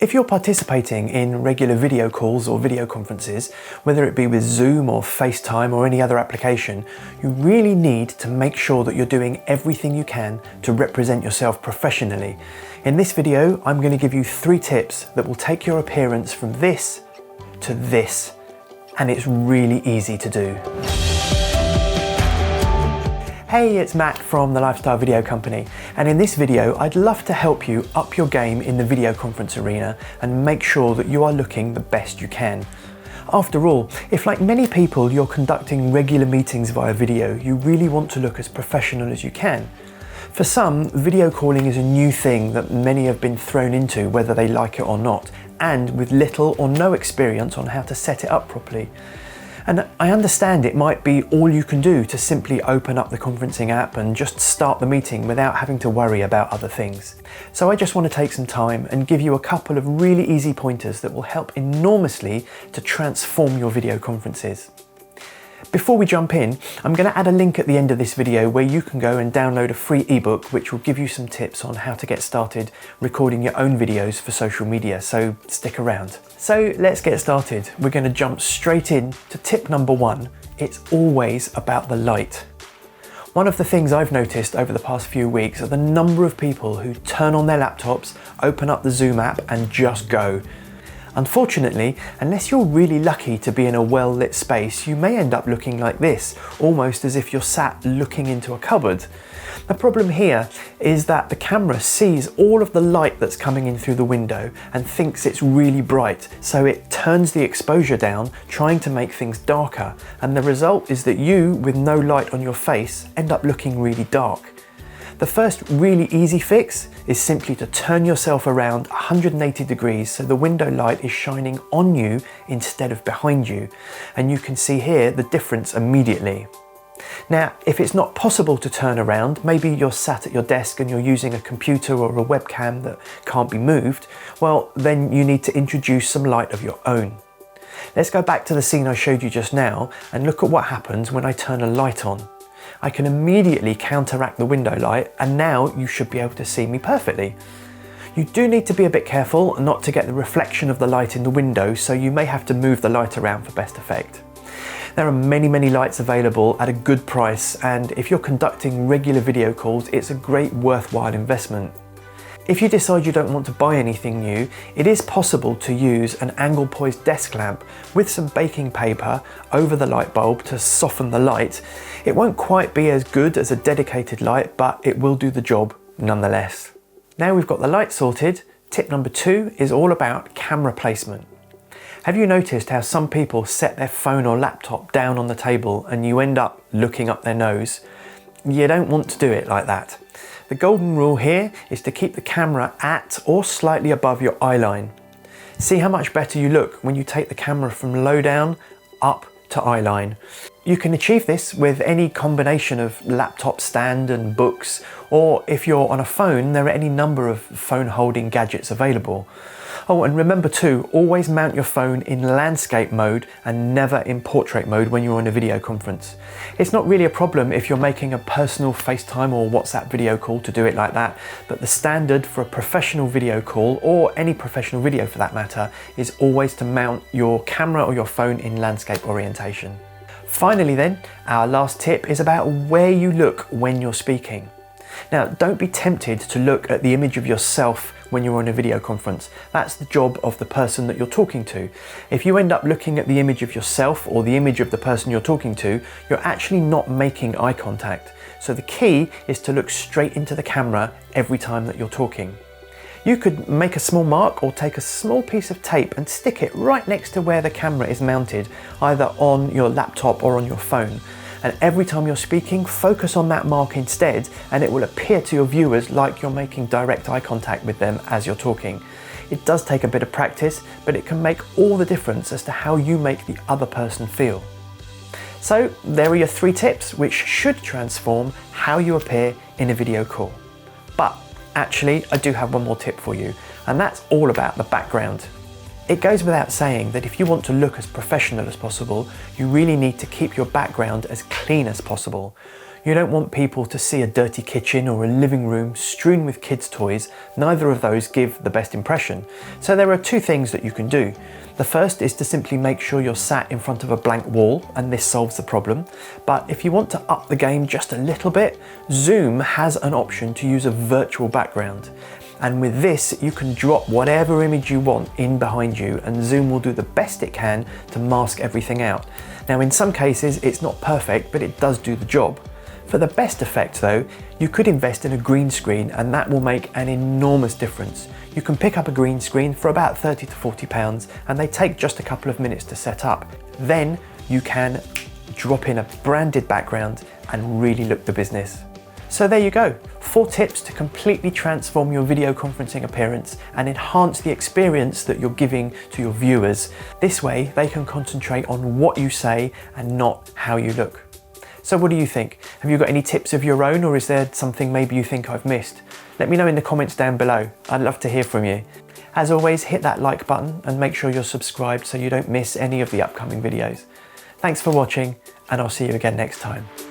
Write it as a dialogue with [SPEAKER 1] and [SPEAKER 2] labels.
[SPEAKER 1] If you're participating in regular video calls or video conferences, whether it be with Zoom or Facetime or any other application, you really need to make sure that you're doing everything you can to represent yourself professionally. In this video, I'm going to give you 3 tips that will take your appearance from this to this, and it's really easy to do. Hey, it's Matt from the Lifestyle Video Company, and in this video I'd love to help you up your game in the video conference arena and make sure that you are looking the best you can. After all, if like many people you're conducting regular meetings via video, you really want to look as professional as you can. For some, video calling is a new thing that many have been thrown into whether they like it or not, and with little or no experience on how to set it up properly. And I understand it might be all you can do to simply open up the conferencing app and just start the meeting without having to worry about other things. So I just want to take some time and give you a couple of really easy pointers that will help enormously to transform your video conferences. Before we jump in, I'm going to add a link at the end of this video where you can go and download a free ebook which will give you some tips on how to get started recording your own videos for social media, so stick around. So let's get started. We're going to jump straight in to tip number 1. It's always about the light. One of the things I've noticed over the past few weeks are the number of people who turn on their laptops, open up the Zoom app and just go. Unfortunately, unless you're really lucky to be in a well-lit space, you may end up looking like this, almost as if you're sat looking into a cupboard. The problem here is that the camera sees all of the light that's coming in through the window and thinks it's really bright, so it turns the exposure down, trying to make things darker, and the result is that you, with no light on your face, end up looking really dark. The first really easy fix is simply to turn yourself around 180 degrees so the window light is shining on you instead of behind you, and you can see here the difference immediately. Now, if it's not possible to turn around, maybe you're sat at your desk and you're using a computer or a webcam that can't be moved, well, then you need to introduce some light of your own. Let's go back to the scene I showed you just now and look at what happens when I turn a light on. I can immediately counteract the window light, and now you should be able to see me perfectly. You do need to be a bit careful not to get the reflection of the light in the window, so you may have to move the light around for best effect. There are many lights available at a good price, and if you're conducting regular video calls, it's a great worthwhile investment. If you decide you don't want to buy anything new, it is possible to use an angle poised desk lamp with some baking paper over the light bulb to soften the light. It won't quite be as good as a dedicated light, but it will do the job nonetheless. Now we've got the light sorted, tip number 2 is all about camera placement. Have you noticed how some people set their phone or laptop down on the table and you end up looking up their nose? You don't want to do it like that. The golden rule here is to keep the camera at or slightly above your eye line. See how much better you look when you take the camera from low down up to eye line. You can achieve this with any combination of laptop stand and books, or if you're on a phone, there are any number of phone holding gadgets available. Oh, and remember too, always mount your phone in landscape mode and never in portrait mode when you're on a video conference. It's not really a problem if you're making a personal FaceTime or WhatsApp video call to do it like that, but the standard for a professional video call, or any professional video for that matter, is always to mount your camera or your phone in landscape orientation. Finally then, our last tip is about where you look when you're speaking. Now, don't be tempted to look at the image of yourself when you're on a video conference. That's the job of the person that you're talking to. If you end up looking at the image of yourself or the image of the person you're talking to, you're actually not making eye contact. So the key is to look straight into the camera every time that you're talking. You could make a small mark or take a small piece of tape and stick it right next to where the camera is mounted, either on your laptop or on your phone. And every time you're speaking, focus on that mark instead, and it will appear to your viewers like you're making direct eye contact with them as you're talking. It does take a bit of practice, but it can make all the difference as to how you make the other person feel. So there are your 3 tips which should transform how you appear in a video call. But actually, I do have one more tip for you, and that's all about the background. It goes without saying that if you want to look as professional as possible, you really need to keep your background as clean as possible. You don't want people to see a dirty kitchen or a living room strewn with kids' toys. Neither of those give the best impression. So there are two things that you can do. The first is to simply make sure you're sat in front of a blank wall, and this solves the problem. But if you want to up the game just a little bit, Zoom has an option to use a virtual background. And with this, you can drop whatever image you want in behind you, and Zoom will do the best it can to mask everything out. Now, in some cases, it's not perfect, but it does do the job. For the best effect though, you could invest in a green screen, and that will make an enormous difference. You can pick up a green screen for about 30 to 40 pounds, and they take just a couple of minutes to set up. Then you can drop in a branded background and really look the business. So there you go, 4 tips to completely transform your video conferencing appearance and enhance the experience that you're giving to your viewers. This way they can concentrate on what you say and not how you look. So what do you think? Have you got any tips of your own, or is there something maybe you think I've missed? Let me know in the comments down below. I'd love to hear from you. As always, hit that like button and make sure you're subscribed so you don't miss any of the upcoming videos. Thanks for watching, and I'll see you again next time.